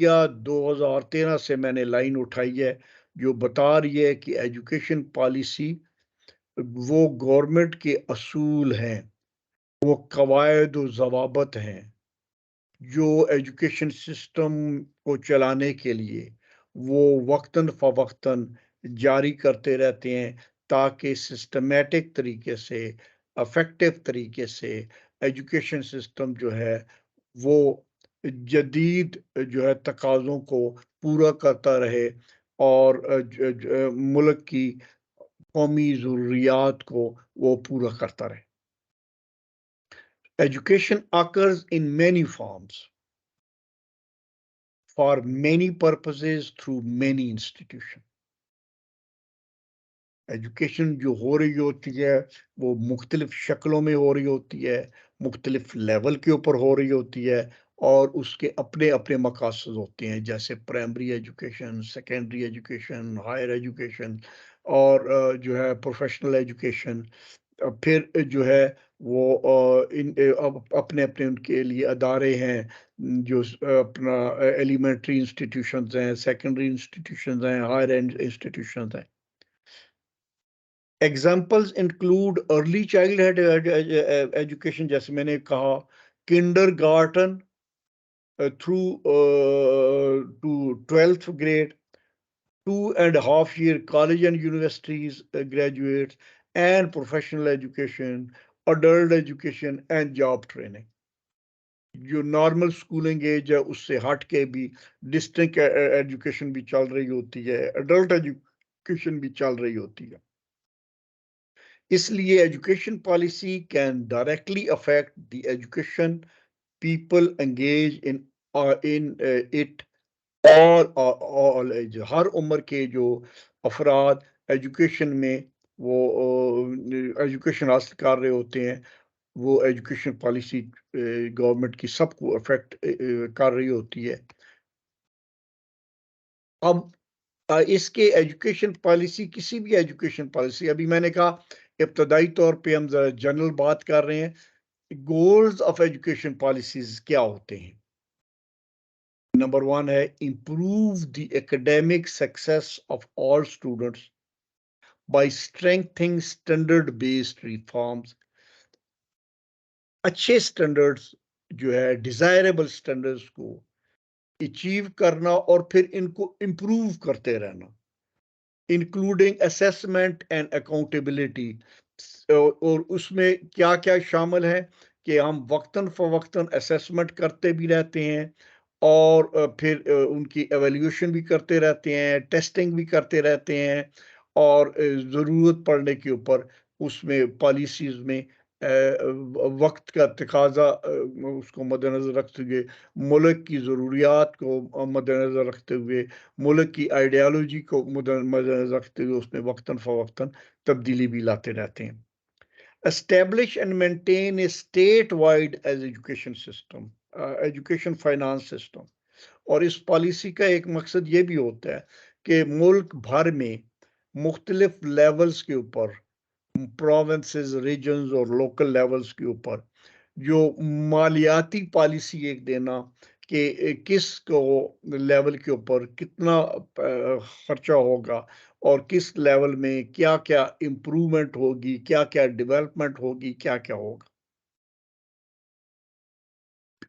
या 2013 से मैंने लाइन उठाई है जो बता रही है कि एजुकेशन पॉलिसी वो गवर्नमेंट के असूल हैं, वो कवायद व ज़वाबत हैं जो एजुकेशन सिस्टम को चलाने के लिए वो वक्तन फ़वक्तन जारी करते रहते हैं ताकि सिस्टमैटिक तरीके से, इफ़ेक्टिव तरीके से एजुकेशन सिस्टम जो है वो जदीद जो है तकाज़ों को पूरा करता रहे और मुल्क की कौमी ज़रूरियात को वो पूरा करता रहे। Education occurs in many forms for many purposes through many institutions. Education जो हो रही होती है वो मुख्तलिफ शक्लों में हो रही होती है, मुख्तलिफ लेवल के ऊपर हो रही होती है और उसके अपने अपने मकासद होते हैं जैसे primary education, secondary education, higher education और जो है प्रोफेशनल एजुकेशन। फिर जो है वो अब अपने-अपने उनके लिए अदारे हैं, जो अपना एलिमेंट्री इंस्टीट्यूशंस हैं, सेकेंडरी इंस्टीट्यूशंस हैं, हायर एंड इंस्टीट्यूशंस हैं। Examples include early childhood education जैसे मैंने कहा, kindergarten through to 12th grade, 2.5 year college and universities graduates, and professional education, adult education and job training. जो नॉर्मल स्कूलिंग एज है उससे हट के भी डिस्टेंस एजुकेशन भी चल रही होती है, एडल्ट एजुकेशन भी चल रही होती है। इसलिए education policy can directly affect the education people engage in it all age. हर उम्र के जो अफराद एजुकेशन में वो एजुकेशन हासिल कर रहे होते हैं वो एजुकेशन पॉलिसी गवर्नमेंट की सबको अफेक्ट कर रही होती है। अब इसके एजुकेशन पॉलिसी किसी भी एजुकेशन पॉलिसी, अभी मैंने कहा इब्तदाई तौर पे हम जरा जनरल बात कर रहे हैं, गोल्स ऑफ एजुकेशन पॉलिसीज क्या होते हैं। नंबर वन है improve the academic success of all students by strengthening standard based reforms। अच्छे स्टैंडर्ड्स जो है डिजायरेबल स्टैंडर्ड्स को अचीव करना और फिर इनको इम्प्रूव करते रहना, इंक्लूडिंग असेसमेंट एंड अकाउंटेबिलिटी। और उसमें क्या क्या शामिल है कि हम वक्तन फ़वक्तन असेसमेंट करते भी रहते हैं और फिर उनकी एवेल्यूशन भी करते रहते हैं, टेस्टिंग भी करते रहते हैं और ज़रूरत पड़ने के ऊपर उसमें पॉलिसीज़ में वक्त का तकाजा उसको मद्देनज़र रखते हुए, मुल्क की ज़रूरियात को मद्देनज़र रखते हुए, मुल्क की आइडियालॉजी को मद्देनज़र रखते हुए उसमें वक्तन फ़वक्तन तब्दीली भी लाते रहते हैं। Establish and maintain a statewide as education system, education finance system. और इस पॉलिसी का एक मकसद ये भी होता है कि मुल्क भर में मुख्तलिफ लेवल्स के ऊपर, प्रोविंसेस, रीजन्स और लोकल लेवल्स के ऊपर जो मालियाती पॉलिसी एक देना कि किस को लेवल के ऊपर कितना खर्चा होगा और किस लेवल में क्या-क्या इम्प्रूवमेंट होगी, क्या-क्या डेवलपमेंट होगी, क्या-क्या होगा।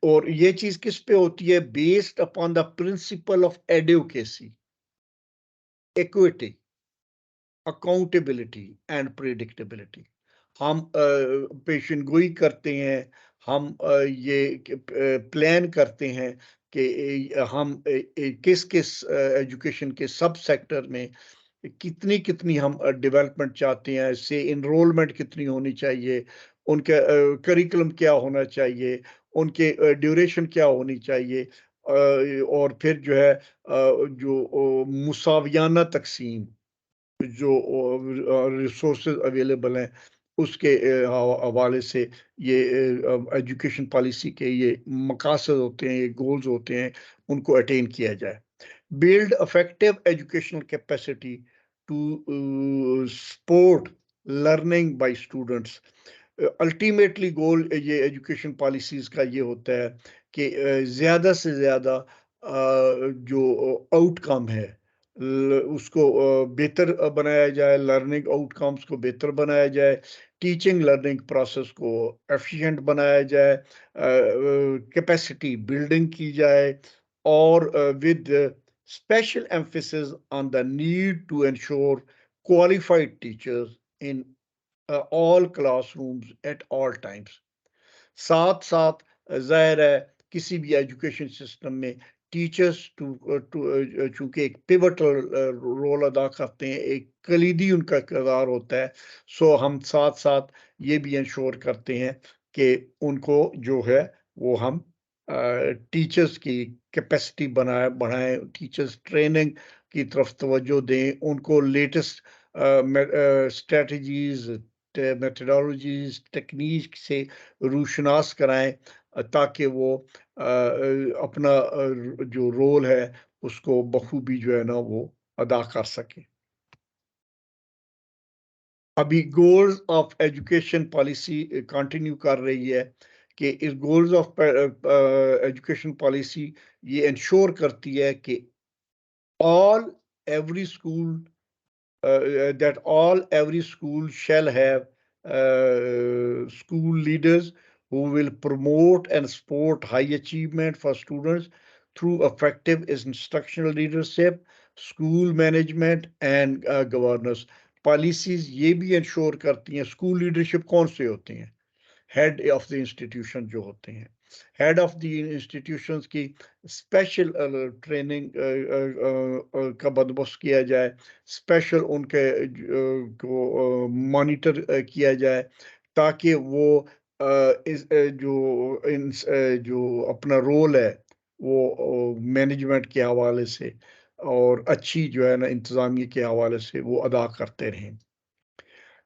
और ये चीज़ किस पे होती है? Based upon the principle of adequacy, equity, accountability and predictability. हम पेशन गोई करते हैं, हम ये प्लान करते हैं कि हम किस किस एजुकेशन के सब सेक्टर में कितनी कितनी हम डेवलपमेंट चाहते हैं, से इनरोलमेंट कितनी होनी चाहिए, उनका करिकुलम क्या होना चाहिए, उनके ड्यूरेशन क्या होनी चाहिए, और फिर जो है जो मुसावियाना तकसीम जो रिसोर्सेज अवेलेबल हैं उसके हवाले से ये एजुकेशन पॉलिसी के ये मकासद होते हैं, ये गोल्स होते हैं, उनको अटेन किया जाए। Build effective educational capacity to support learning by students. Ultimately goal ये एजुकेशन पॉलिसीज का ये होता है कि ज़्यादा से ज़्यादा जो आउटकम है उसको बेहतर बनाया जाए, लर्निंग आउटकम्स को बेहतर बनाया जाए, टीचिंग लर्निंग प्रोसेस को एफिशिएंट बनाया जाए, कैपेसिटी बिल्डिंग की जाए, और with special emphasis on the need to ensure qualified teachers in all classrooms at all times. साथ साथ जाहिर है किसी भी एजुकेशन सिस्टम में टीचर्स चूंकि एक पिवटल रोल अदा करते हैं, एक कलीदी उनका किरदार होता है, सो हम साथ साथ ये भी इंश्योर करते हैं कि उनको जो है वो हम टीचर्स की कैपेसिटी बढ़ाएं, टीचर्स ट्रेनिंग की तरफ तवज्जो दें, उनको लेटेस्ट स्ट्रेटजीज, मेथडोलॉजीज, टेक्निक से रूशनास कराएं, ताकि वो अपना जो रोल है उसको बखूबी जो है ना वो अदा कर सके। अभी goals of education policy continue कर रही है कि इस गोल्स ऑफ एजुकेशन पॉलिसी ये इंश्योर करती है कि all every school that all every school shall have school leaders who will promote and support high achievement for students through effective instructional leadership, school management and governance. Policies ये भी ensure करती हैं, school leadership कौन से होते हैं, head of the institution जो होते हैं, हेड ऑफ द इंस्टीट्यूशंस की स्पेशल ट्रेनिंग का बंदोबस्त किया जाए, स्पेशल उनके को मॉनिटर किया जाए, ताकि वो जो अपना रोल है वो मैनेजमेंट के हवाले से और अच्छी जो है ना इंतज़ामिया के हवाले से वो अदा करते रहें।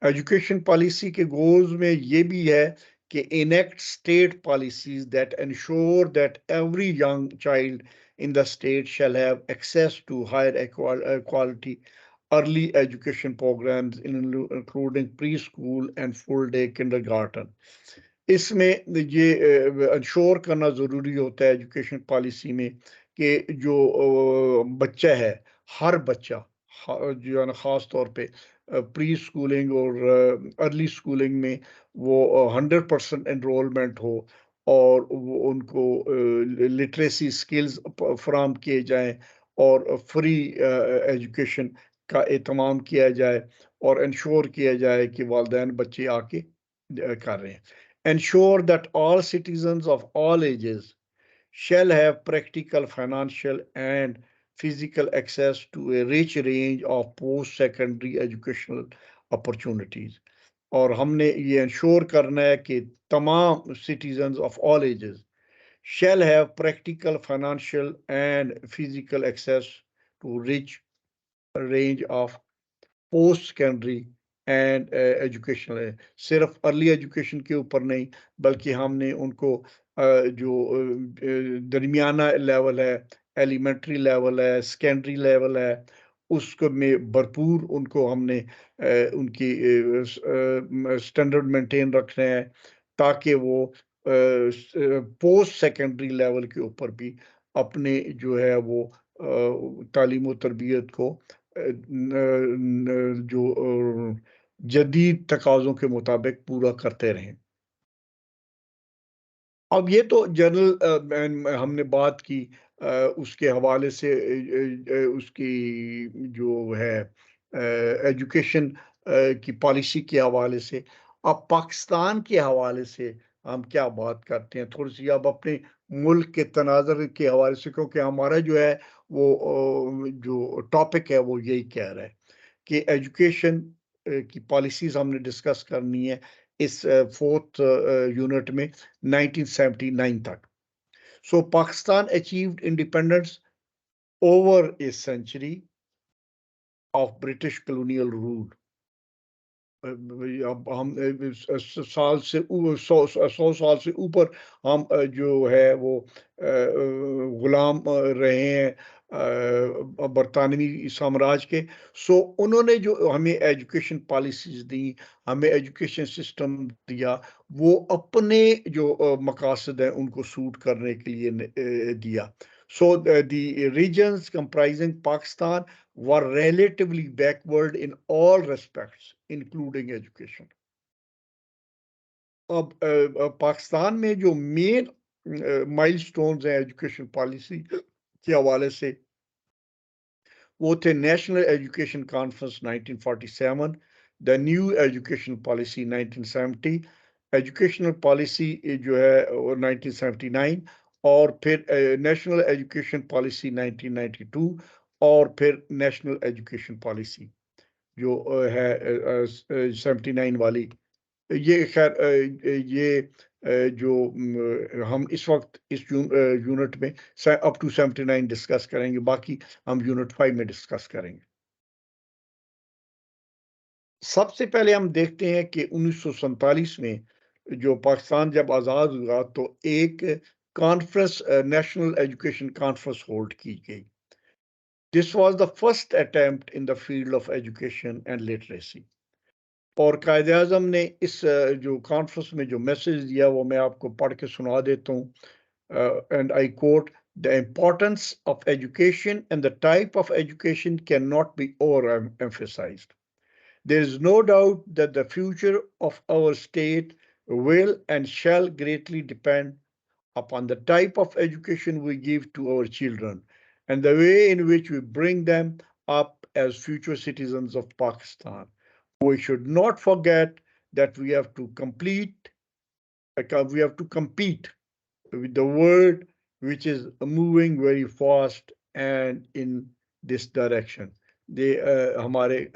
एजुकेशन पॉलिसी के गोल्स में ये भी है कि enact state policies that ensure that every young child in the state shall have access to higher quality early education programs including preschool and full day kindergarten. इसमें ये इंश्योर करना ज़रूरी होता है एजुकेशन पॉलिसी में कि जो बच्चा है, हर बच्चा जो है ना ख़ास तौर पे प्री स्कूलिंग और अर्ली स्कूलिंग में वो 100% एनरोलमेंट हो, और वो उनको लिटरेसी स्किल्स फराम किए जाएं, और फ्री एजुकेशन का एहतमाम किया जाए, और इंश्योर किया जाए कि वालिदैन बच्चे आके कर रहे हैं। Ensure that all citizens of all ages shall have practical, financial, and physical access to a rich range of post-secondary educational opportunities. और हमने ये इंश्योर करना है कि तमाम citizens of all ages shall have practical, financial, and physical access to rich range of post secondary and educational है, सिर्फ early education के ऊपर नहीं, बल्कि हमने उनको जो दरमियाना लेवल है, एलिमेंट्री लेवल है, सेकेंडरी लेवल है, उसको में भरपूर उनको हमने उनकी स्टैंडर्ड मेंटेन रखने हैं, ताकि वो पोस्ट सेकेंडरी लेवल के ऊपर भी अपने जो है वो तालीम और तरबियत को जो जदीद तकाज़ों के मुताबिक पूरा करते रहें। अब ये तो जनरल हमने बात की उसके हवाले से उसकी जो है एजुकेशन की पॉलिसी के हवाले से। अब पाकिस्तान के हवाले से हम क्या बात करते हैं, थोड़ी-सी अब अपने मुल्क के तनाज़ुर के हवाले से, क्योंकि हमारा जो है वो जो टॉपिक है वो यही कह रहा है कि एजुकेशन की पॉलिसीज़ हमने डिस्कस करनी है इस 4th यूनिट में 1979 तक। So Pakistan achieved independence over a century of British colonial rule. अब हम साल से 100 साल से ऊपर हम जो है वो गुलाम रहे हैं बरतानवी साम्राज्य के। सो उन्होंने जो हमें एजुकेशन पॉलिसीज दी, हमें एजुकेशन सिस्टम दिया, वो अपने जो मकासद हैं उनको सूट करने के लिए दिया। So the regions comprising Pakistan were relatively backward in all respects, including education. अब पाकिस्तान में जो मेन माइलस्टोन्स हैं एजुकेशन पॉलिसी के हवाले से वो थे national education conference 1947, the new education policy 1970, educational policy जो है वो 1979, और फिर नेशनल एजुकेशन पॉलिसी 1992, और फिर नेशनल एजुकेशन पॉलिसी जो है 79 वाली। ये खैर जो हम इस वक्त इस यूनिट में अप टू 79 डिस्कस करेंगे, बाकी हम यूनिट 5 में डिस्कस करेंगे। सबसे पहले हम देखते हैं कि 1947 में जो पाकिस्तान जब आज़ाद हुआ तो एक conference, national education conference hold की गई। This was the first attempt in the field of education and literacy. और कायदे आज़म ने इस जो कॉन्फ्रेंस में जो मैसेज दिया वो मैं आपको पढ़ के सुना देता हूँ। And I quote, the importance of education and the type of education can not B over emphasized. There is no doubt that the future of our state will and shall greatly depend upon the type of education we give to our children and the way in which we bring them up as future citizens of Pakistan. We should not forget that we have to compete with the world which is moving very fast and in this direction. they हमारे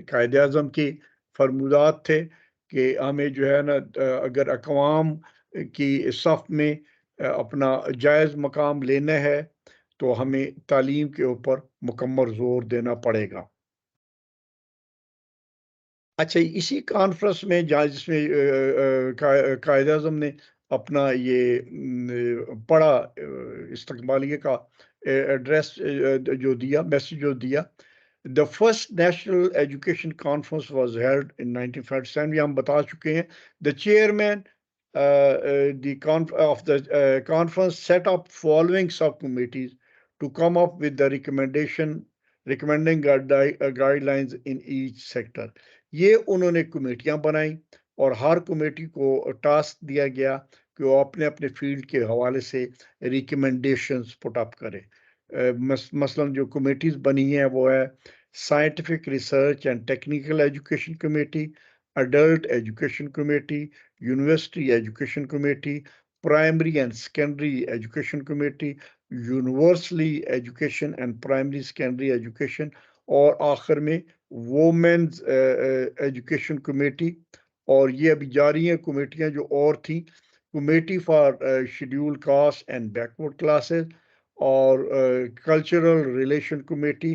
कायद आज़म की फरमुदात थे कि हमें जो है ना अगर अक़वाम की सफ़ में अपना जायज़ मकाम लेना है तो हमें तालीम के ऊपर मुकम्मल ज़ोर देना पड़ेगा। अच्छा, इसी कॉन्फ्रेंस में जहाँ जिसमें कायद आज़म ने अपना ये पढ़ा इस्तकबालिया का एड्रेस जो दिया, मैसेज जो दिया, the first national education conference was held in 1947, ये हम बता चुके हैं। The chairman of the conference set up following subcommittees to come up with the recommending guidelines in each sector. ये उन्होंने कमेटियां बनाई और हर कमेटी को टास्क दिया गया कि वो अपने अपने फील्ड के हवाले से रिकमेंडेशंस पुट अप करे। मसलन जो कमेटीज बनी हैं वो है scientific research and technical education committee, adult education committee, university education committee, primary and secondary education committee, universally education and primary secondary education, और आखिर में वोमेन्स एजुकेशन कमेटी। और ये अभी जारी हैं कमेटियां जो और थी, committee for schedule caste and backward classes, और cultural relation committee,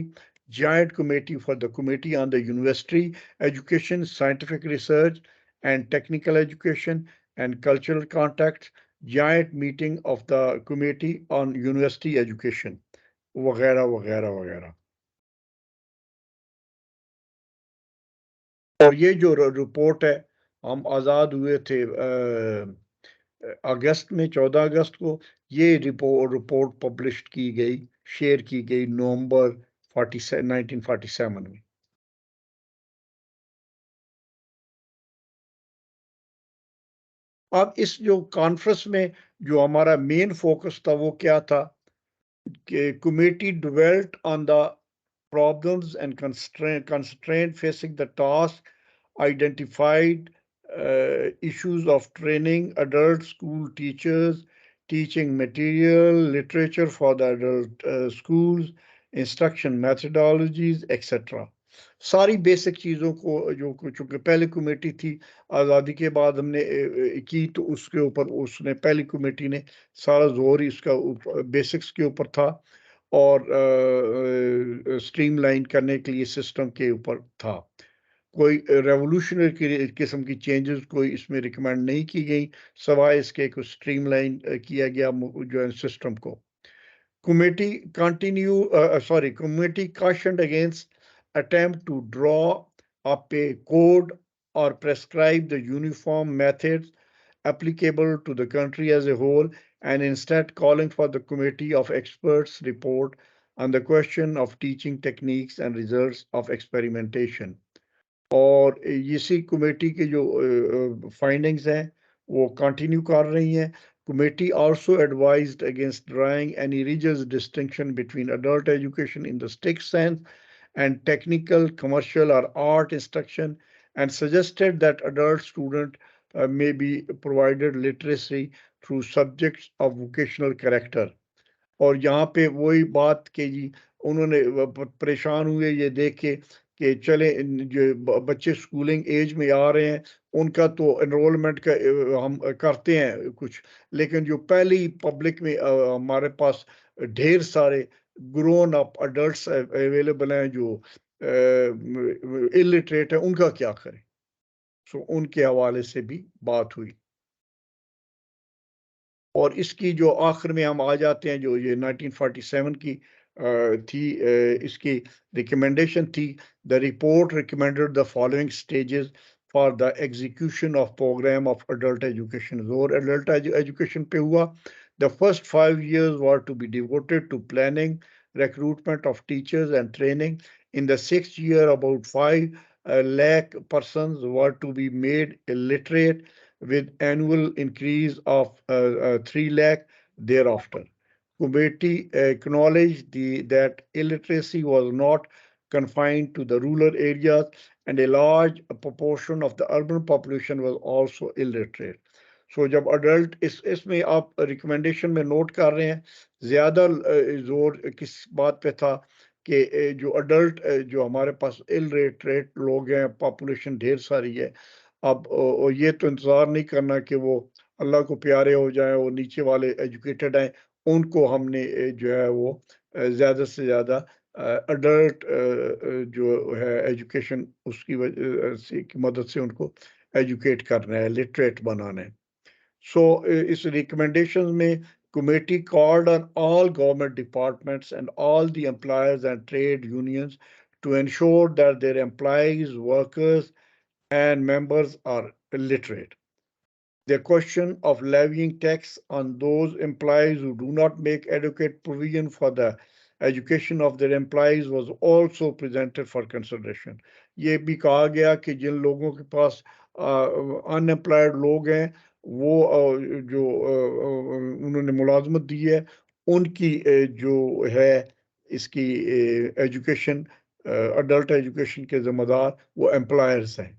Joint Committee for the Committee on the University Education, Scientific Research, and Technical Education and Cultural Contacts, Joint Meeting of the Committee on University Education, वगैरह वगैरह वगैरह। और ये जो report है, हम आज़ाद हुए थे अगस्त में, 14 अगस्त को ये रिपोर्ट पब्लिश की गई, शेयर की गई नवंबर 1947 में। अब इस जो कॉन्फ्रेंस में जो हमारा मेन फोकस था वो क्या था कि committee dwelt on the problems and constraint facing the task, identified issues of training adult school teachers, teaching material, literature for the adult schools, instruction methodologies, etc. सारी बेसिक चीज़ों को जो चूंकि पहली कमेटी थी आज़ादी के बाद हमने की, तो उसके ऊपर उसने पहली कमेटी ने सारा जोर ही इसका बेसिक्स के ऊपर था और स्ट्रीमलाइन करने के लिए सिस्टम के ऊपर था। कोई रेवोल्यूशनरी किस्म की चेंजेस कोई इसमें रिकमेंड नहीं की गई, सवाए इसके कुछ स्ट्रीमलाइन किया गया जो है सिस्टम को। Committee cautioned against attempt to draw up a code or prescribe the uniform methods applicable to the country as a whole, and instead calling for the committee of experts report on the question of teaching techniques and results of experimentation. और इसी committee के जो findings हैं वो continue कर रही हैं. Committee also advised against drawing any rigid distinction between adult education in the strict sense and technical, commercial, or art instruction, and suggested that adult students may be provided literacy through subjects of vocational character. और यहाँ पे वही बात कि जी उन्होंने परेशान हुए ये देख के कि चले जो बच्चे स्कूलिंग एज में आ रहे हैं उनका तो एनरोलमेंट का हम करते हैं कुछ, लेकिन जो पहली पब्लिक में हमारे पास ढेर सारे ग्रोन अप अडल्ट्स अवेलेबल हैं जो इलिटरेट है, उनका क्या करें. सो उनके हवाले से भी बात हुई. और इसकी जो आखिर में हम आ जाते हैं जो ये 1947 की थी, इसकी रिकमेंडेशन थी. The report recommended the following stages for the execution of programme of adult education. जोर अडल्ट एजुकेशन पे हुआ. The first 5 years were to be devoted to planning, recruitment of teachers and training. In the 6th year, about 5 lakh persons were to be made illiterate, with annual increase of 3 lakh thereafter. Committee acknowledged that illiteracy was not confined to the rural areas, and a large proportion of the urban population was also illiterate. सो जब adult इसमें आप recommendation में note कर रहे हैं, ज़्यादा जोर किस बात पे था कि जो अडल्ट जो हमारे पास इलरेटरेट लोग हैं, पॉपुलेशन ढेर सारी है. अब ये तो इंतज़ार नहीं करना कि वो अल्लाह को प्यारे हो जाएं, वो नीचे वाले एजुकेटेड हैं, उनको हमने जो है वो ज़्यादा से ज़्यादा अडल्ट जो है एजुकेशन उसकी वजह से की मदद से उनको एजुकेट करना है, लिटरेट बनाना है. So, its recommendations में committee called on all government departments and all the employers and trade unions to ensure that their employees, workers, and members are literate. The question of levying tax on those employees who do not make adequate provision for the education of their employees was also presented for consideration. ये भी कहा गया कि जिन लोगों के पास unemployed लोग हैं वो जो उन्होंने मुलाजमत दी है उनकी जो है इसकी एजुकेशन, अडल्ट एजुकेशन के जिम्मेदार वो एम्प्लॉयर्स हैं.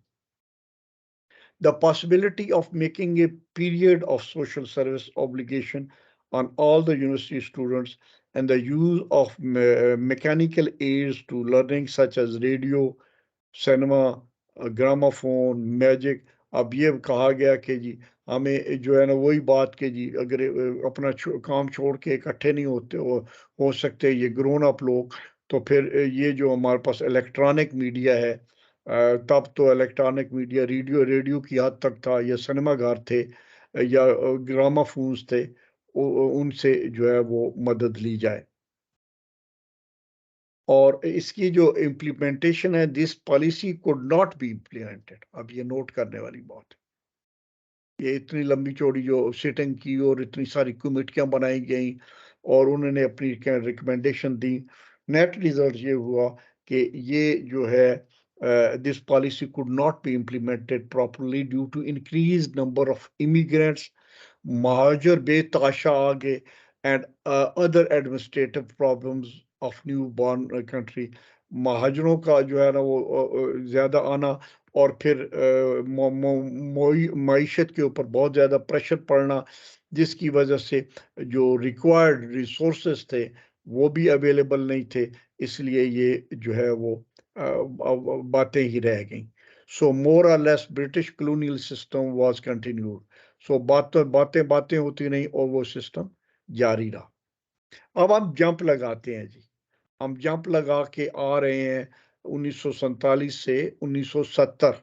The possibility of making a period of social service obligation on all the university students, and the use of mechanical aids to learning such as radio, cinema, gramophone, magic. अब ये कहा गया कि जी हमें जो है ना वही बात कि जी अगर अपना काम छोड़ के इकट्ठे नहीं होते हो सकते ये ग्रोन अप लोग, तो फिर ये जो हमारे पास इलेक्ट्रॉनिक मीडिया है, तब तो इलेक्ट्रॉनिक मीडिया रेडियो रेडियो की हद तक था, या सिनेमा घर थे, या ग्रामाफोन्स थे, उनसे जो है वो मदद ली जाए. और इसकी जो इम्प्लीमेंटेशन है, this policy could not be implemented. अब ये नोट करने वाली बात है. ये इतनी लंबी चौड़ी जो सिटिंग की और इतनी सारी कमेटियां बनाई गई और उन्होंने अपनी रिकमेंडेशन दी, नेट रिजल्ट ये हुआ कि ये जो है this policy could not be implemented properly due to increase number of immigrants, Mahajar Betasha आगे, and other administrative problems of newborn country. महाजरों का जो है ना वो ज़्यादा आना और फिर मईशत के ऊपर बहुत ज़्यादा प्रेशर पड़ना, जिसकी वजह से जो रिक्वायर्ड रिसोर्सेज थे वो भी अवेलेबल नहीं थे, इसलिए ये जो है वो बातें ही रह गई. सो मोर और less British colonial system was continued. सो बातें बातें बातें होती नहीं और वो सिस्टम जारी रहा. अब हम जंप लगाते हैं जी, हम जंप लगा के आ रहे हैं 1947 से 1970,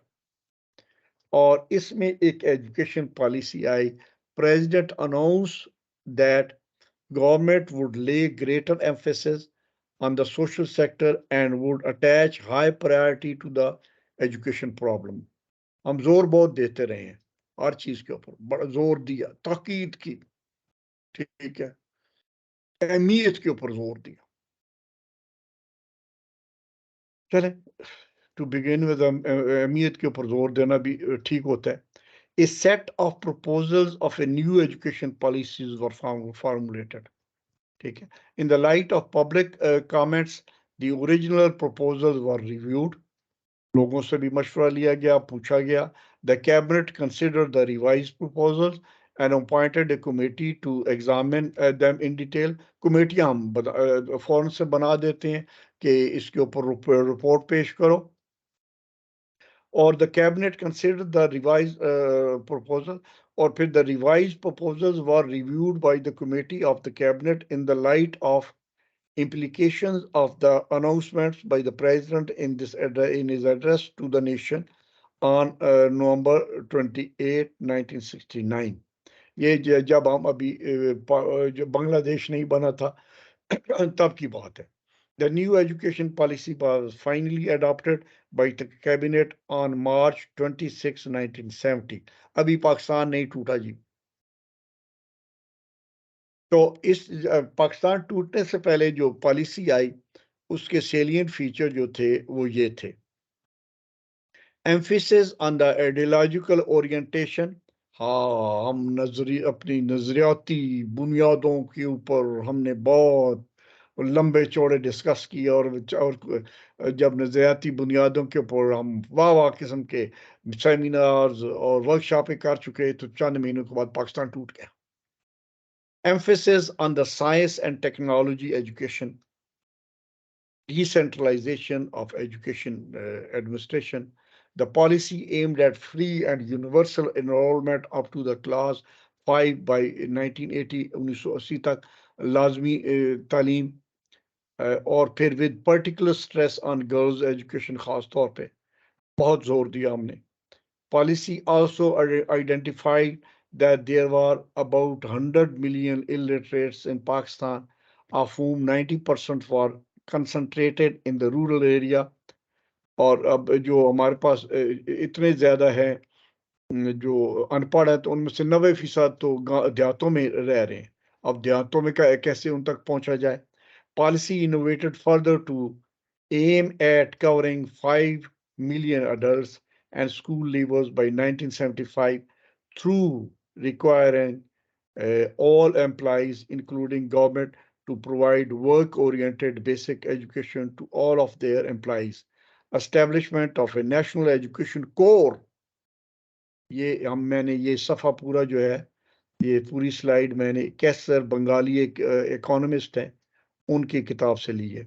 और इसमें एक एजुकेशन पॉलिसी आई. President announce that government would lay greater emphasis on the social sector and would attach high priority to the education problem. हम जोर बहुत देते रहे हैं हर चीज के ऊपर बड़ा जोर दिया, ताकीद की, ठीक है, अहमियत के ऊपर जोर दिया। चले, टू बिगिन विद अहमियत के ऊपर जोर देना भी ठीक होता है। A set of proposals of a new education policies were formulated. ठीक है, in the light of public comments, the original proposals were reviewed. लोगों से भी मशवरा लिया गया, पूछा गया. The cabinet considered the revised proposals and appointed a committee to examine them in detail. कमेटियां हम फौरन से बना देते हैं कि इसके ऊपर रिपोर्ट पेश करो. Or the cabinet considered the revised proposal, और फिर the revised proposals were reviewed by the committee of the cabinet in the light of implications of the announcements by the president in his address to the nation on November 28, 1969. ये जब हम अभी जब बांग्लादेश नहीं बना था तब की बात है. The new education policy was finally adopted by the cabinet on March 26, 1970. अभी पाकिस्तान नहीं टूटा जी. तो इस पाकिस्तान टूटने से पहले जो पॉलिसी आई उसके सेलियंट फीचर जो थे वो ये थे. Emphasis on the ideological orientation. हाँ, हम अपनी नजरियाती बुनियादों के ऊपर हमने बहुत लंबे चौड़े डिस्कस किए, और जब नजरियाती बुनियादों के ऊपर हम वाह वाह किस्म के सेमिनार्स और वर्कशॉपें कर चुके, तो चंद महीनों के बाद पाकिस्तान टूट गया. Emphasis on the science and technology education. Decentralization of education administration. The policy aimed at free and universal enrollment up to the class 5 by 1980 1980 तक लाजमी तालीम, और फिर with particular stress on girls education खास तौर पे बहुत जोर दिया हमने. Policy also identified that there were about 100 million illiterates in Pakistan, of whom 90% were concentrated in the rural area. और अब जो हमारे पास इतने ज़्यादा है जो अनपढ़ है, तो उनमें से 90% तो देहातों में रह रहे हैं. अब देहातों में कैसे उन तक पहुंचा जाए. Policy innovated further to aim at covering 5 million adults and school leavers by 1975 through requiring all employees, including government, to provide work-oriented basic education to all of their employees. Establishment of a national education corps. मैंने ये सफ़ा पूरा जो है, ये पूरी slide मैंने कैसर बंगाली एक इकोनॉमिस्ट है उनकी किताब से ली है.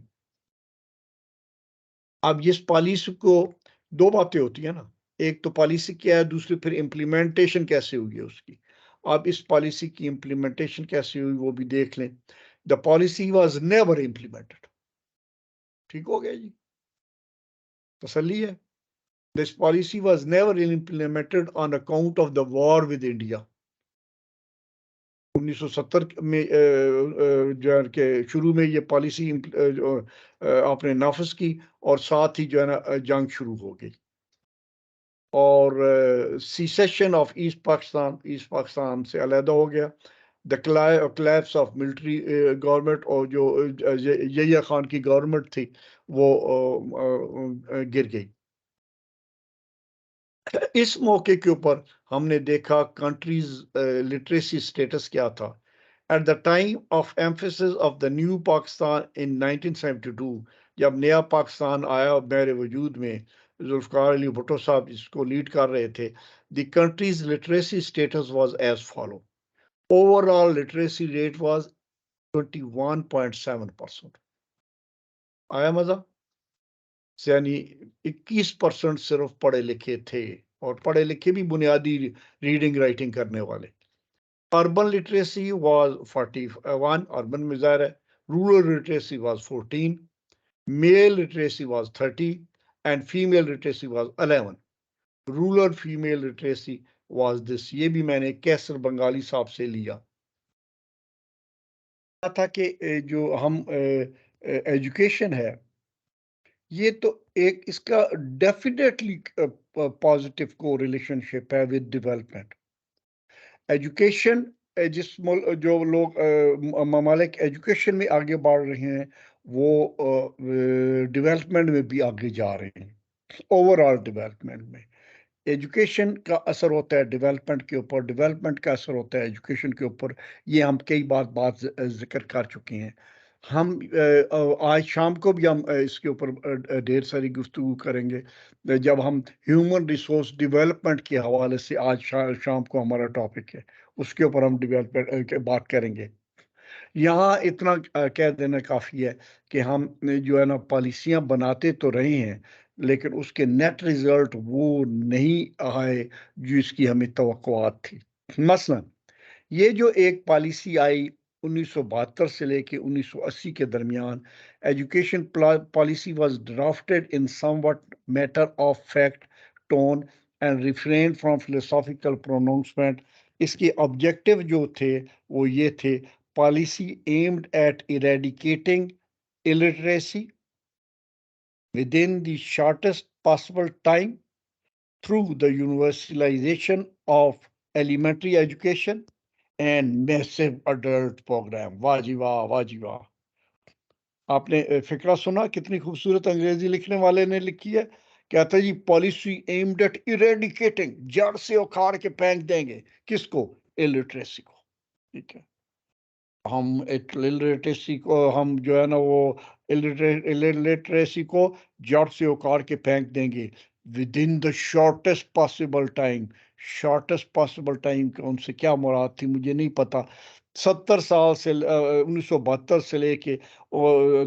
अब इस पॉलिसी को दो बातें होती है ना, एक तो पॉलिसी क्या है, दूसरी फिर इम्प्लीमेंटेशन कैसे हुई है उसकी. अब इस पॉलिसी की इम्प्लीमेंटेशन कैसे हुई वो भी देख लें. The policy was never implemented. ठीक हो गया जी, तसल्ली है. This policy was never implemented on account of the war with India. 1970 में जो है कि शुरू में ये पॉलिसी आपने नाफिज की, और साथ ही जो है ना जंग शुरू हो गई, और सीसेशन ऑफ ईस्ट पाकिस्तान से अलहदा हो गया. The collapse of military government, और जो यहिया खान की गवर्नमेंट थी वो गिर गई. इस मौके के ऊपर हमने देखा कंट्रीज लिटरेसी स्टेटस क्या था. At the time of emphasis of the new Pakistan in 1972, जब नया पाकिस्तान आया मेरे वजूद में, जुल्फकार अली भुट्टो साहब इसको लीड कर रहे थे. The countries literacy status was as follow. Overall literacy rate was 21.7%. आया मजा. यानी 21% सिर्फ पढ़े लिखे थे, और पढ़े लिखे भी बुनियादी रीडिंग राइटिंग करने वाले. अर्बन लिटरेसी वाज 41, अर्बन में ज़ाहिर है. Rural literacy was 14, mail literacy was 30, and female literacy was 11. Rural female literacy was this. ये भी मैंने कैसर बंगाली साहब से लिया था कि जो हम एजुकेशन है, ये तो एक इसका डेफिनेटली पॉजिटिव को रिलेशनशिप है विद डेवलपमेंट। एजुकेशन, जिस जो लोग ममालिक एजुकेशन में आगे बढ़ रहे हैं वो डेवलपमेंट में भी आगे जा रहे हैं। ओवरऑल डेवलपमेंट में एजुकेशन का असर होता है डेवलपमेंट के ऊपर, डेवलपमेंट का असर होता है एजुकेशन के ऊपर। ये हम कई बात जिक्र कर चुके हैं। हम आज शाम को भी हम इसके ऊपर ढेर सारी गुफ्तगू करेंगे जब हम ह्यूमन रिसोर्स डेवलपमेंट के हवाले से आज शाम को हमारा टॉपिक है, उसके ऊपर हम डेवलपमेंट की बात करेंगे। यहाँ इतना कह देना काफ़ी है कि हम जो है ना पॉलिसियाँ बनाते तो रहे हैं, लेकिन उसके नेट रिजल्ट वो नहीं आए जो इसकी हमें तवक्कुआत थी। मसलन ये जो एक पॉलिसी आई 1972 से लेके 1980 के दरमियान, education policy was drafted in somewhat matter of fact, tone and refrain from philosophical pronouncement. इसके ऑब्जेक्टिव जो थे वो ये थे: policy aimed at eradicating illiteracy within the shortest possible time through the universalization of elementary education and massive adult program। वाह जी वाह, वाह जी वाह। आपने फिक्रा सुना कितनी खूबसूरत अंग्रेजी लिखने वाले ने लिखी है। कहता है जी पॉलिसी एम्ड एट इरेडिकेटिंग, जड़ से उखाड़ के फेंक देंगे किसको? इलिटरेसी को। ठीक है, हम इलिटरेसी को, हम जो है ना वो इलिटरेसी को जड़ से उखाड़ के फेंक देंगे with in the shortest possible time. Shortest possible time उनसे क्या मुराद थी मुझे नहीं पता। 70 साल से 1972 से लेके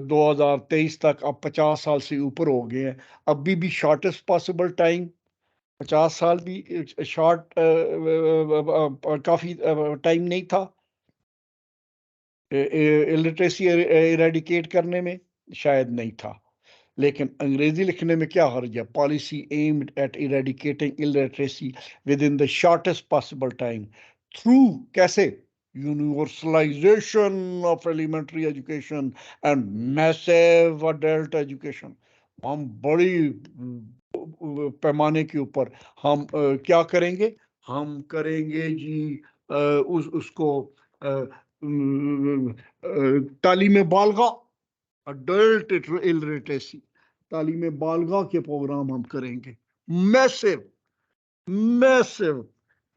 2023 तक अब 50 साल से ऊपर हो गए हैं, अभी भी शॉर्टेस्ट पॉसिबल टाइम। 50 साल भी शॉर्ट काफी टाइम नहीं था इलिटरेसी इरेडिकेट करने में, शायद नहीं था। लेकिन अंग्रेजी लिखने में क्या हर्ज है? Policy aimed at eradicating illiteracy within the shortest possible time through, कैसे? Universalisation of elementary education and massive adult education. हम बड़ी पैमाने के ऊपर हम क्या करेंगे? हम करेंगे जी उसको तालीम बालगा, अडल्ट इलिटरेसी, तालीम बालगा के प्रोग्राम हम करेंगे, मैसिव मैसिव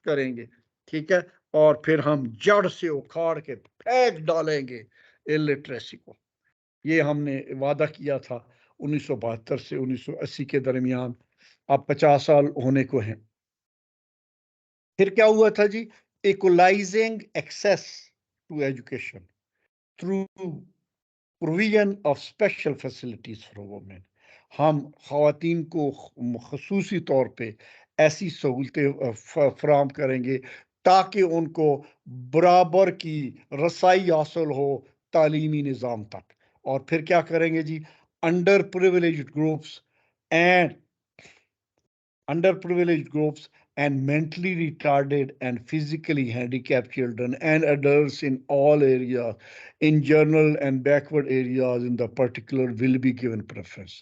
करेंगे। ठीक है, और फिर हम जड़ से उखाड़ के फेंक डालेंगे इलिटरेसी को। ये हमने वादा किया था 1972 से 1980 के दरमियान। अब 50 साल होने को हैं। फिर क्या हुआ था जी? Equalising access to education through provision of special facilities for women. हम खवातीन को खसूसी तौर पे ऐसी सहूलतें फराम करेंगे ताकि उनको बराबर की रसाई हासिल हो तालीमी निज़ाम तक। और फिर क्या करेंगे जी? Underprivileged groups and underprivileged groups and mentally retarded and physically handicapped children and adults in all areas, in general and backward areas in the particular, will be given preference।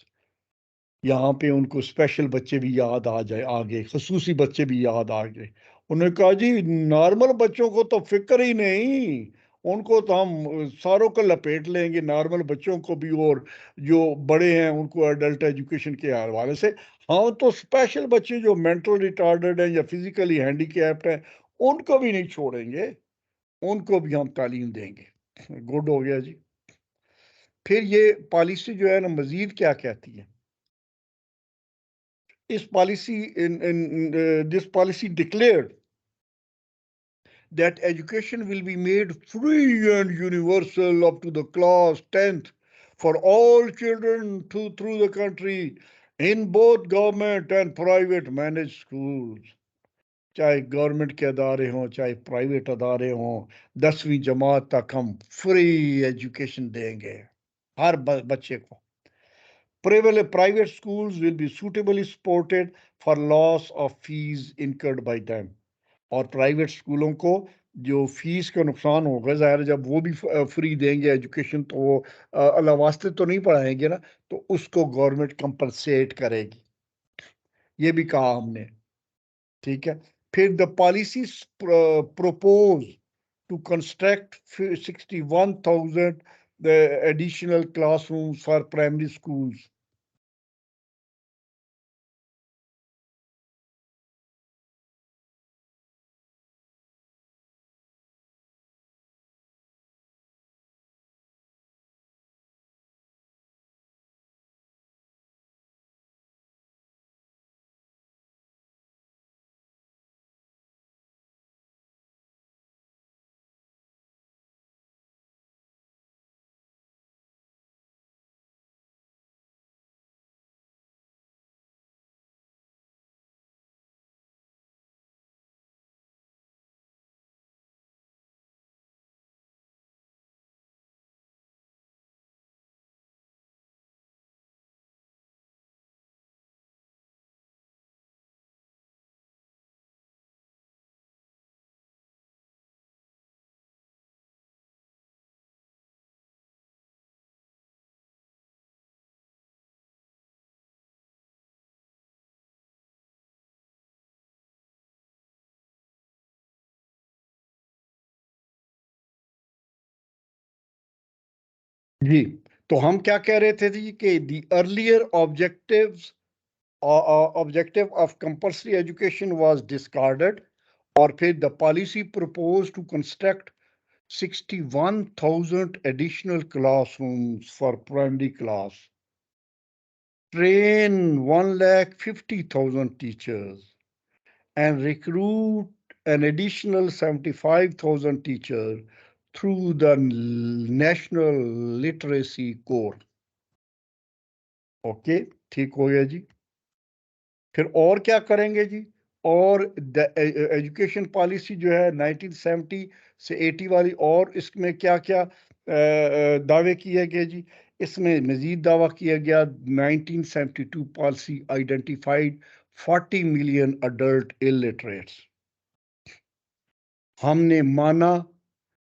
यहाँ पे उनको स्पेशल बच्चे भी याद आ जाए, आ गए खसूसी बच्चे भी याद आ गए। उन्होंने कहा जी नॉर्मल बच्चों को तो फिक्र ही नहीं, उनको तो हम सारों को लपेट लेंगे, नॉर्मल बच्चों को भी और जो बड़े हैं उनको एडल्ट एजुकेशन के हवाले से। हाँ, तो स्पेशल बच्चे जो मेंटल रिटार्डेड हैं या फिजिकली हैंडीकैप्ड हैं उनको भी नहीं छोड़ेंगे, उनको भी हम तालीम देंगे। गुड हो गया जी। फिर ये पॉलिसी जो है ना मजीद क्या कहती है? This policy this policy declared that education will be made free and universal up to the class 10th for all children through the country in both government and private managed schools। चाहे government के अदारे हों चाहे private अदारे हों, 10वीं जमात तक हम free education देंगे हर बच्चे को। Private schools will be suitably supported for loss of fees incurred by them। और प्राइवेट स्कूलों को जो फीस का नुकसान होगा, ज़ाहिर जब वो भी फ्री देंगे एजुकेशन तो वो अल्लाह वास्ते तो नहीं पढ़ाएंगे ना, तो उसको गवर्नमेंट कंपनसेट करेगी। ये भी कहा हमने, ठीक है। फिर the policy propose to construct 61,000 additional classrooms for primary schools. जी, तो हम क्या कह रहे थे जी कि the earlier objective of compulsory education was discarded, और फिर the policy propose to construct 61,000 additional classrooms for primary class, train 150,000 teachers, and recruit an additional 75,000 teachers through the National Literacy Corps. Okay, ठीक हो गया जी। फिर और क्या करेंगे जी? और एजुकेशन पॉलिसी जो है 1970 से 80 वाली, और इसमें क्या क्या दावे किए गए जी? इसमें मजीद दावा किया गया 1972 policy identified 40 million adult illiterates. हमने माना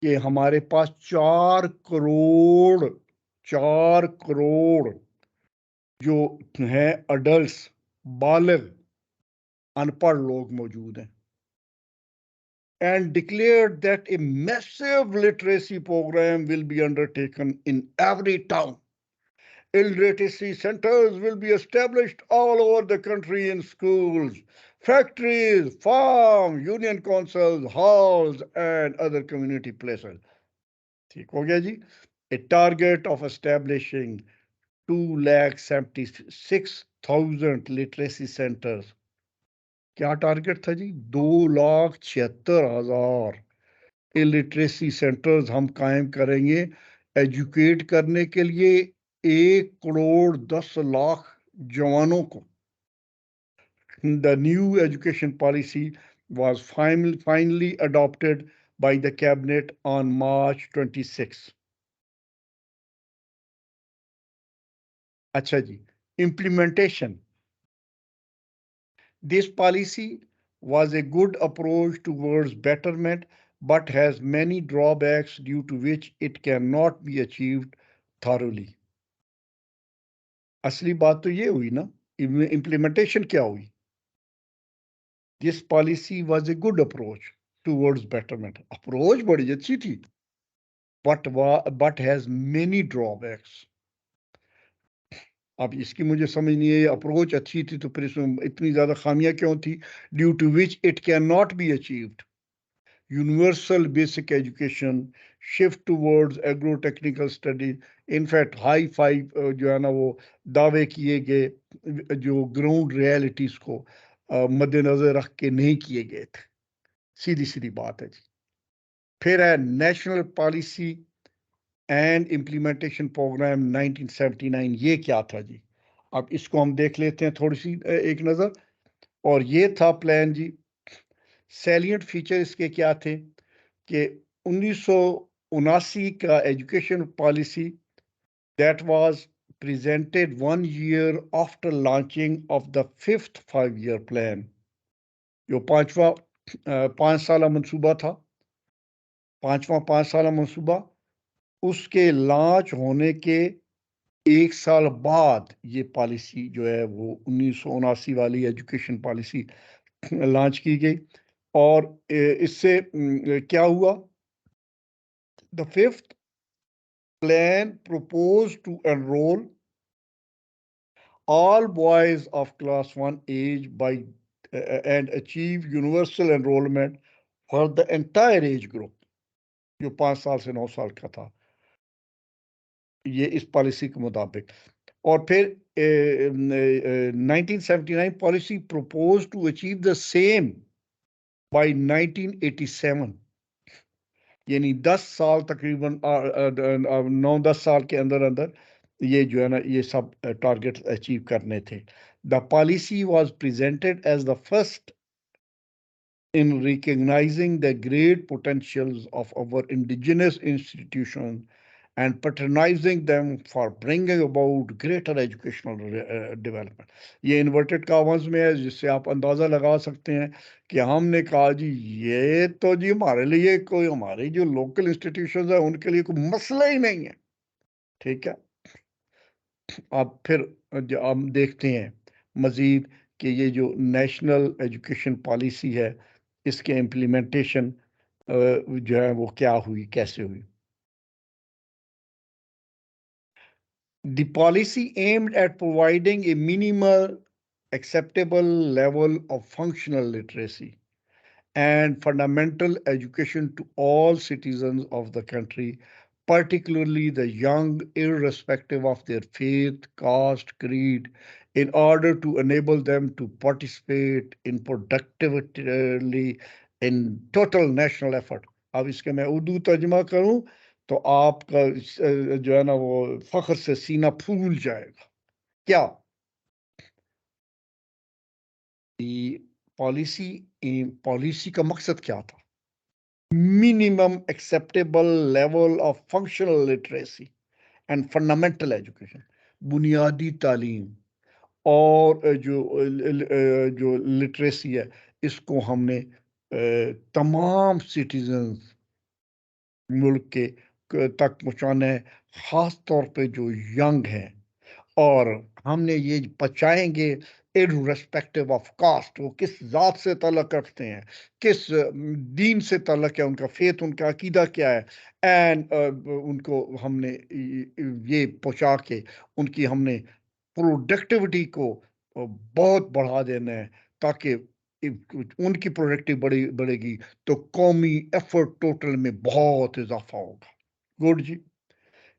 कि हमारे पास 4 करोड़ जो हैं अडल्ट्स, बालिग अनपढ़ लोग मौजूद हैं, and declared that a massive literacy program will be undertaken in every town. Illiteracy centers will be established all over the country in schools, factories, farms, union councils, halls, and other community places. ठीक हो गया जी? A target of establishing 276,000 literacy centers. क्या target था जी? 2,76,000 illiteracy centres हम कायम करेंगे educate करने के लिए 1,10,00,000 जवानों को। The new education policy was finally adopted by the cabinet on March 26. अच्छा जी, implementation. This policy was a good approach towards betterment, but has many drawbacks due to which it cannot be achieved thoroughly. असली बात तो ये हुई ना, implementation क्या हुई? This policy was a good approach towards betterment. Approach बड़ी अच्छी थी, but has many drawbacks. अब इसकी मुझे समझ नहीं है, अप्रोच अच्छी थी तो फिर इसमें इतनी ज्यादा खामियां क्यों थी? Due to which it can not be achieved universal basic education, shift towards agro-technical studies. In fact high five जो है ना वो दावे किए गए जो ग्राउंड रियलिटीज को मद्देनजर रख के नहीं किए गए थे। सीधी सीधी बात है जी। फिर है national policy and implementation programme 1979। ये क्या था जी? अब इसको हम देख लेते हैं थोड़ी सी एक नजर। और ये था प्लान जी। सैलियंट फीचर इसके क्या थे कि 1979 का education policy that was presented 1 year after launching of the 5th 5-year plan, जो पांचवा 5 साला मंसूबा था, पांचवा 5 साला मंसूबा, उसके लॉन्च होने के 1 साल बाद ये पॉलिसी जो है वो 1979 वाली एजुकेशन पॉलिसी लॉन्च की गई। और इससे क्या हुआ? The fifth plan proposed to enroll all boys of class 1 age by and achieve universal enrollment for the entire age group, जो 5 साल से 9 साल का था, ये इस पॉलिसी के मुताबिक। और फिर 1979 policy proposed to achieve the same by 1987, यानी 10 साल तकरीबन 9-10 साल के अंदर अंदर ये जो है ना ये सब टारगेट अचीव करने थे। The policy was presented as the first in recognizing the great potentials of our indigenous institutions and patronizing them for bringing about greater educational development। ये इन्वर्टेड कॉमास में है, जिससे आप अंदाज़ा लगा सकते हैं कि हमने कहा जी ये तो जी हमारे लिए कोई, हमारी जो लोकल इंस्टीट्यूशंस है उनके लिए कोई मसला ही नहीं है। ठीक है। अब फिर हम देखते हैं मज़ीद कि ये जो नेशनल एजुकेशन पॉलिसी है इसके इम्प्लीमेंटेशन जो है वो क्या हुई, कैसे हुई। The policy aimed at providing a minimal acceptable level of functional literacy and fundamental education to all citizens of the country, particularly the young, irrespective of their faith, caste, creed, in order to enable them to participate in productively in total national effort। अब इसके मैं उर्दू तर्जमा करूं तो आपका जो है ना वो फख्र से सीना फूल जाएगा। क्या पॉलिसी पॉलिसी का मकसद क्या था? minimum acceptable level of functional literacy and fundamental education, बुनियादी तालीम और जो लिटरेसी है इसको हमने तमाम सिटीजन्स मुल्क के तक पहुंचाना है, ख़ास तौर पे जो यंग हैं। और हमने ये बचाएंगे इर्रेस्पेक्टिव ऑफ कास्ट, वो किस ज़ात से ताल्लुक़ रखते हैं, किस दीन से ताल्लुक़ है, उनका फेथ, उनका अकीदा क्या है। एंड उनको हमने ये पहुँचा के उनकी हमने प्रोडक्टिविटी को बहुत बढ़ा देना है, ताकि उनकी प्रोडक्टिव बढ़ेगी तो कौमी एफर्ट टोटल में बहुत इजाफा होगा। गुड जी।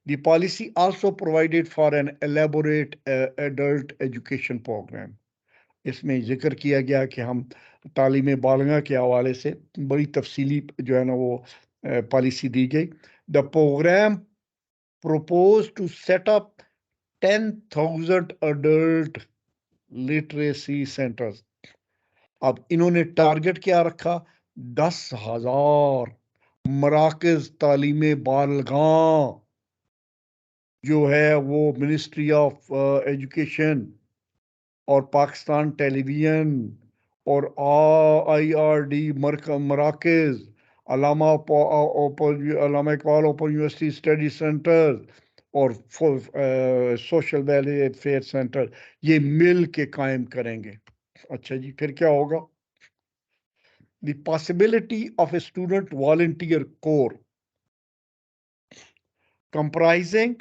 The policy also provided for an elaborate adult education program। इसमें जिक्र किया गया कि हम तालीम बालिगा के हवाले से बड़ी तफसीली जो है ना वो पॉलिसी दी गई। The program proposed to set up 10,000 adult literacy centers। अब इन्होंने टारगेट क्या रखा? 10,000 मराकज़ तालीम बालिगां जो है वो मिनिस्ट्री ऑफ एजुकेशन और पाकिस्तान टेलीविजन और IRD मराकज़, Allama Allama Iqbal open university study centre और सोशल वेलफेयर सेंटर, ये मिल के कायम करेंगे। अच्छा जी, फिर क्या होगा? The possibility of a student volunteer corps comprising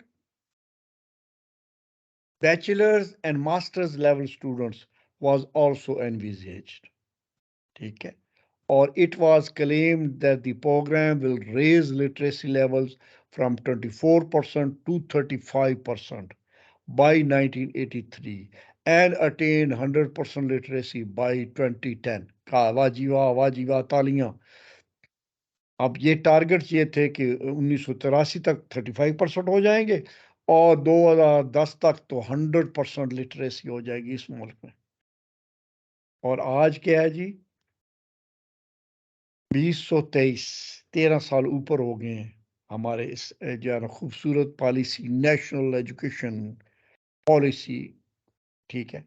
bachelor's and master's level students was also envisaged। ठीक है। और it was claimed that the program will raise literacy levels from 24% to 35% by 1983 and attain 100% literacy by 2010। का वाजीवा वाजीवा तालियां। अब ये targets ये थे कि 1983 तक 35% हो जाएंगे और 2010 तक तो 100% लिटरेसी हो जाएगी इस मुल्क में। और आज क्या है जी? 2023, 13 साल ऊपर हो गए हैं हमारे इस जो है ना खूबसूरत पॉलिसी, नेशनल एजुकेशन पॉलिसी। ठीक है।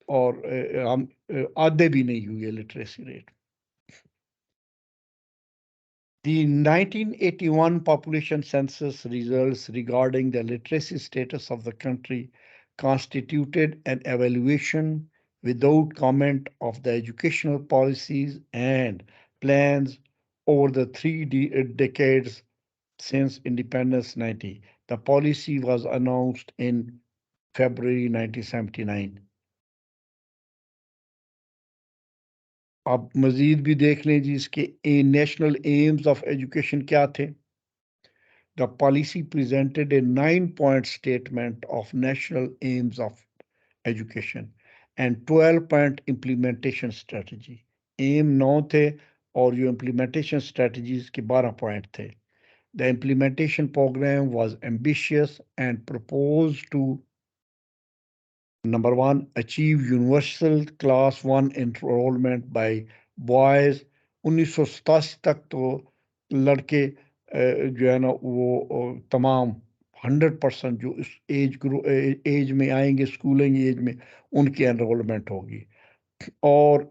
और हम आधे भी नहीं हुए literacy rate. The 1981 population census results regarding the literacy status of the country constituted an evaluation without comment of the educational policies and plans over the decades since independence 90. The policy was announced in February 1979. आप मजीद भी देख लें जी इसके national AIIMS of education क्या थे. The policy presented a 9-point statement of national aims of education and 12-point implementation strategy. Aim 9 थे और जो implementation strategies के 12 point थे. The implementation program was ambitious and proposed to Number 1, achieve universal class 1 enrollment by boys. 1987 तक तो लड़के जो है ना वो तमाम 100% जो इस एज में आएंगे स्कूलिंग एज में उनकी एनरोलमेंट होगी और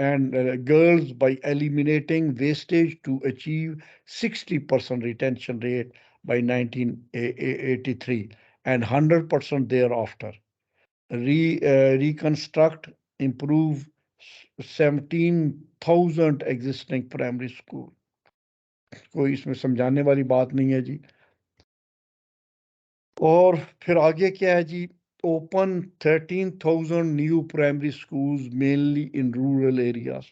and girls by eliminating wastage to achieve 60% retention rate by 1983 and 100% thereafter. Reconstruct, improve 17,000 existing primary school. कोई इसमें समझाने वाली बात नहीं है जी. और फिर आगे क्या है जी. Open 13,000 new primary schools mainly in rural areas.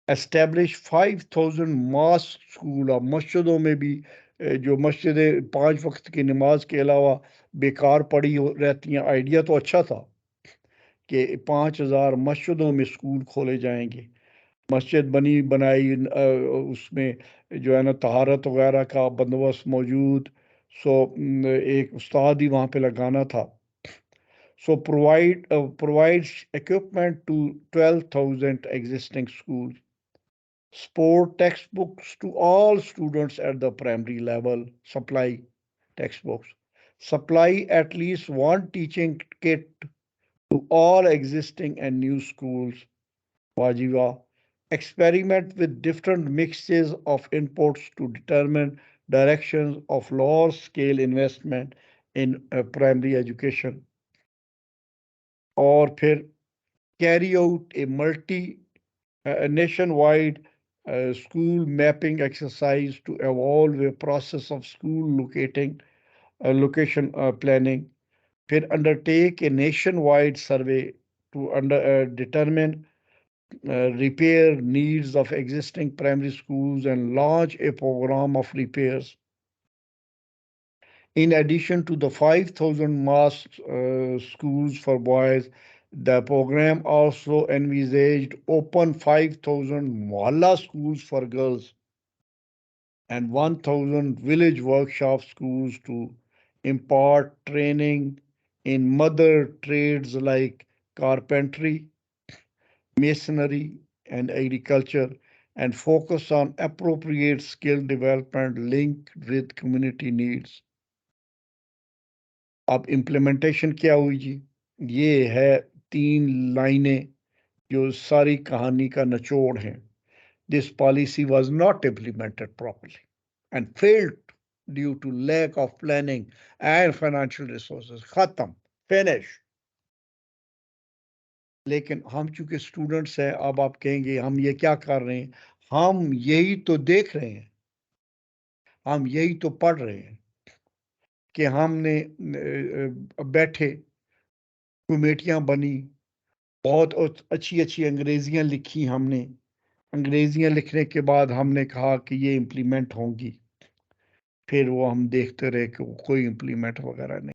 Establish 5,000 mosque school. अब मस्जिदों में भी जो मस्जिदें 5 वक्त की नमाज के अलावा बेकार पड़ी रहती हैं. आइडिया तो अच्छा था कि 5,000 मस्जिदों में स्कूल खोले जाएंगे. मस्जिद बनाई उसमें जो है ना तहारत वगैरह का बंदोबस्त मौजूद. सो एक उस्ताद ही वहाँ पे लगाना था. So provides equipment to 12,000 existing schools. Sport textbooks to all students at the primary level. Supply textbooks. Supply at least one teaching kit to all existing and new schools. Wajiba. Experiment with different mixes of inputs to determine directions of large scale investment in primary education. और फिर carry out a nationwide school mapping exercise to evolve a process of school location planning. फिर undertake a nationwide survey to determine repair needs of existing primary schools and launch a program of repairs. In addition to the 5,000 mass schools for boys, the program also envisaged open 5,000 mohalla schools for girls and 1,000 village workshop schools to impart training in mother trades like carpentry, masonry, and agriculture, and focus on appropriate skill development linked with community needs. अब implementation क्या हुई जी. ये है 3 लाइनें जो सारी कहानी का निचोड़ हैं. This policy was not implemented properly and failed due to lack of planning and financial resources. खत्म, finish. लेकिन हम चूंकि स्टूडेंट्स हैं, अब आप कहेंगे हम ये क्या कर रहे हैं. हम यही तो देख रहे हैं, हम यही तो पढ़ रहे हैं कि हमने बैठे कमेटियां बनी, बहुत अच्छी अच्छी अंग्रेजियां लिखी हमने. अंग्रेजियां लिखने के बाद हमने कहा कि ये इम्प्लीमेंट होंगी. फिर वो हम देखते रहे कि वो कोई इम्प्लीमेंट वगैरह नहीं.